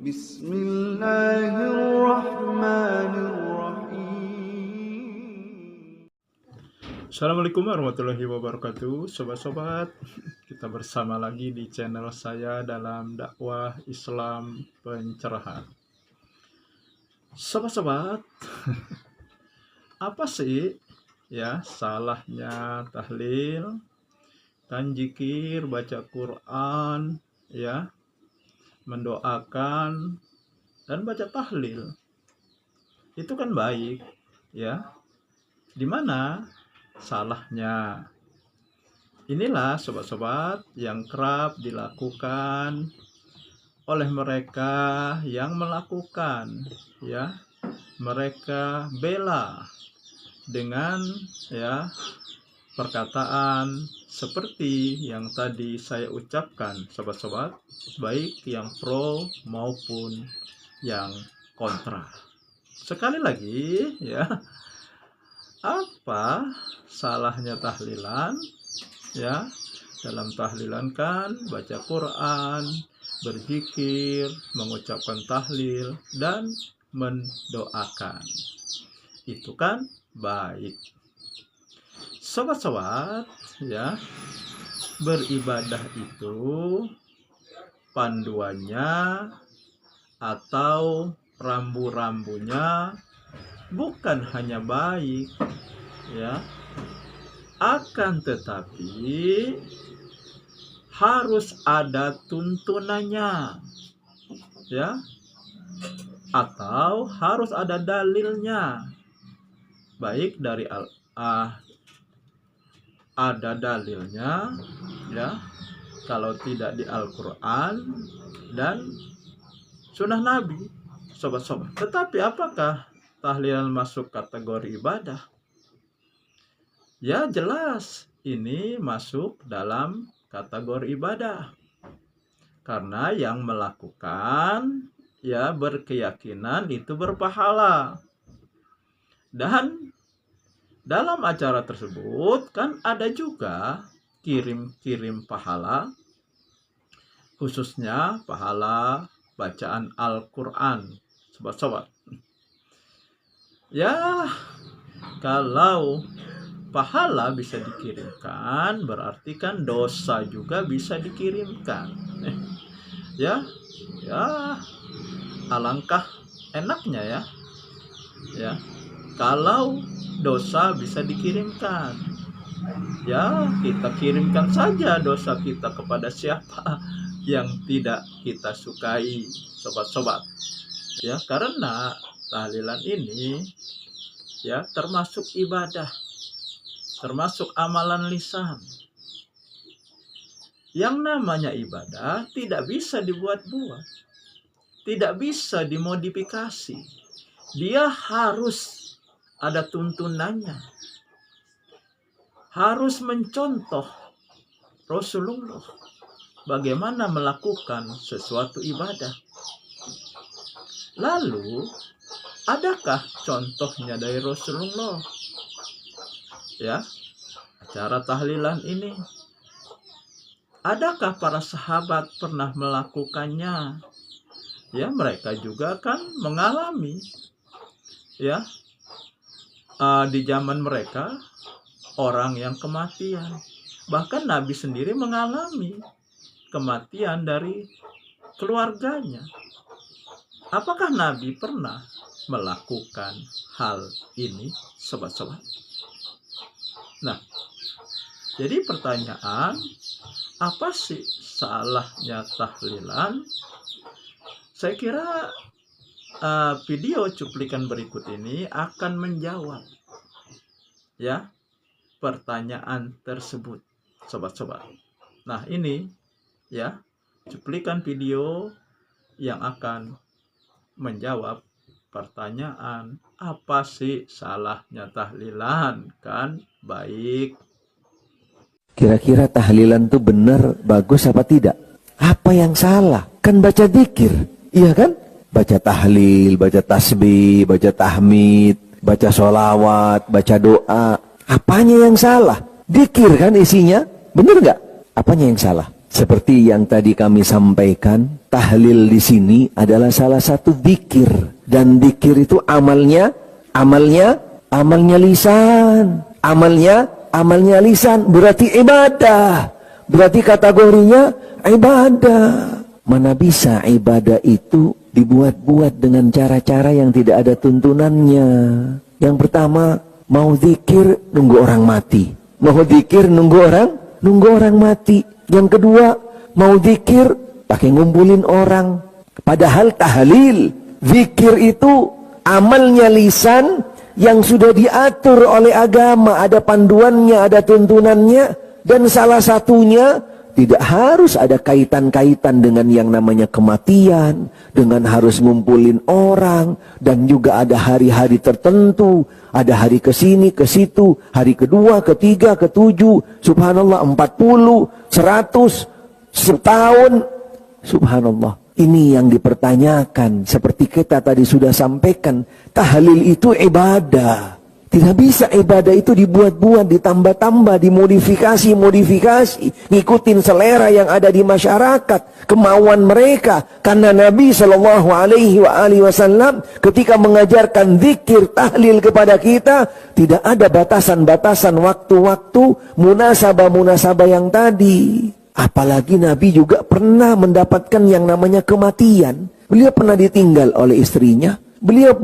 Bismillahirrahmanirrahim. Assalamualaikum warahmatullahi wabarakatuh. Sobat-sobat, kita bersama lagi di channel saya dalam dakwah Islam pencerahan. Sobat-sobat, apa sih ya salahnya tahlil, zikir, baca Quran, ya, mendoakan dan baca tahlil? Itu kan baik, ya. Di mana salahnya? Inilah sobat-sobat yang kerap dilakukan oleh mereka yang melakukan, ya. Mereka bela dengan ya perkataan seperti yang tadi saya ucapkan, sobat-sobat, baik yang pro maupun yang kontra. Sekali lagi, ya, apa salahnya tahlilan? Ya, dalam tahlilan kan baca Quran, berzikir, mengucapkan tahlil, dan mendoakan. Itu kan baik. Sobat-sobat, ya, beribadah itu panduannya atau rambu-rambunya bukan hanya baik, ya, akan tetapi harus ada tuntunannya, ya, atau harus ada dalilnya, baik dari ada dalilnya, ya, kalau tidak di Al-Quran dan Sunnah Nabi, sobat-sobat. Tetapi apakah tahlilan masuk kategori ibadah? Ya, jelas ini masuk dalam kategori ibadah, karena yang melakukan ya berkeyakinan itu berpahala. Dan dalam acara tersebut kan ada juga kirim-kirim pahala, khususnya pahala bacaan Al-Quran, sobat-sobat. Ya, kalau pahala bisa dikirimkan, berarti kan dosa juga bisa dikirimkan. Ya, alangkah enaknya ya, kalau dosa bisa dikirimkan. Ya, kita kirimkan saja dosa kita kepada siapa yang tidak kita sukai, sobat-sobat. Ya, karena tahlilan ini ya termasuk ibadah, termasuk amalan lisan. Yang namanya ibadah tidak bisa dibuat-buat, tidak bisa dimodifikasi. Dia harus ada tuntunannya, harus mencontoh Rasulullah bagaimana melakukan sesuatu ibadah. Lalu, adakah contohnya dari Rasulullah? Ya, acara tahlilan ini, adakah para sahabat pernah melakukannya? Ya, mereka juga kan mengalami, ya, di zaman mereka orang yang kematian. Bahkan Nabi sendiri mengalami kematian dari keluarganya. Apakah Nabi pernah melakukan hal ini, sobat-sobat? Nah, jadi pertanyaan, apa sih salahnya tahlilan? Saya kira video cuplikan berikut ini akan menjawab ya pertanyaan tersebut, sobat-sobat. Nah, ini ya cuplikan video yang akan menjawab pertanyaan, apa sih salahnya tahlilan? Kan baik. Kira-kira tahlilan tuh benar, bagus apa tidak? Apa yang salah? Kan baca zikir, iya kan? Baca tahlil, baca tasbih, baca tahmid, baca sholawat, baca doa. Apanya yang salah? Zikir kan isinya, benar nggak? Apanya yang salah? Seperti yang tadi kami sampaikan, tahlil di sini adalah salah satu zikir, dan zikir itu amalnya lisan, amalnya lisan, berarti ibadah, berarti kategorinya ibadah. Mana bisa ibadah itu dibuat-buat dengan cara-cara yang tidak ada tuntunannya. Yang pertama, mau zikir nunggu orang mati, mau zikir nunggu orang mati. Yang kedua, mau zikir pakai ngumpulin orang. Padahal tahlil, zikir itu amalnya lisan yang sudah diatur oleh agama, ada panduannya, ada tuntunannya, dan salah satunya tidak harus ada kaitan-kaitan dengan yang namanya kematian, dengan harus ngumpulin orang, dan juga ada hari-hari tertentu, ada hari ke sini, ke situ, hari kedua, ketiga, ketujuh, subhanallah, 40, 100, setahun, subhanallah. Ini yang dipertanyakan, seperti kita tadi sudah sampaikan, tahlil itu ibadah. Tidak bisa ibadah itu dibuat-buat, ditambah-tambah, dimodifikasi, ngikutin selera yang ada di masyarakat, kemauan mereka. Karena Nabi SAW ketika mengajarkan zikir, tahlil kepada kita, tidak ada batasan-batasan waktu-waktu, munasabah-munasabah yang tadi. Apalagi Nabi juga pernah mendapatkan yang namanya kematian. Beliau pernah ditinggal oleh istrinya. Beliau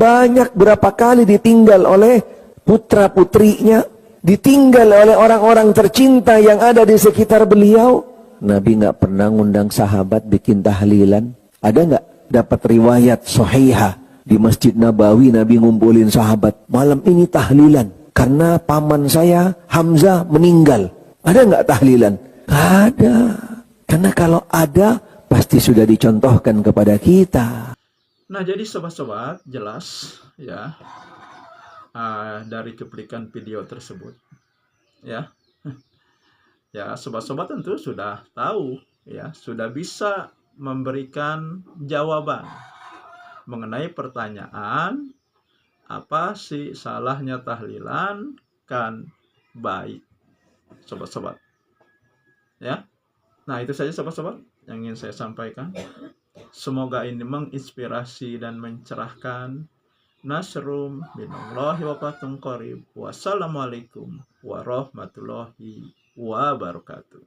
berapa kali ditinggal oleh putra-putrinya, ditinggal oleh orang-orang tercinta yang ada di sekitar beliau. Nabi nggak pernah ngundang sahabat bikin tahlilan. Ada nggak dapat riwayat sahihah di Masjid Nabawi Nabi ngumpulin sahabat, malam ini tahlilan karena paman saya Hamzah meninggal? Ada nggak tahlilan? Ada. Karena kalau ada pasti sudah dicontohkan kepada kita. Nah, jadi sobat-sobat, jelas ya dari cuplikan video tersebut, ya, ya sobat-sobat tentu sudah tahu, ya, sudah bisa memberikan jawaban mengenai pertanyaan apa sih salahnya tahlilan kan baik, sobat-sobat, ya. Nah, itu saja sobat-sobat yang ingin saya sampaikan. Semoga ini menginspirasi dan mencerahkan. Nasrum minallahi wa fatun qarib. Wassalamualaikum warahmatullahi wabarakatuh.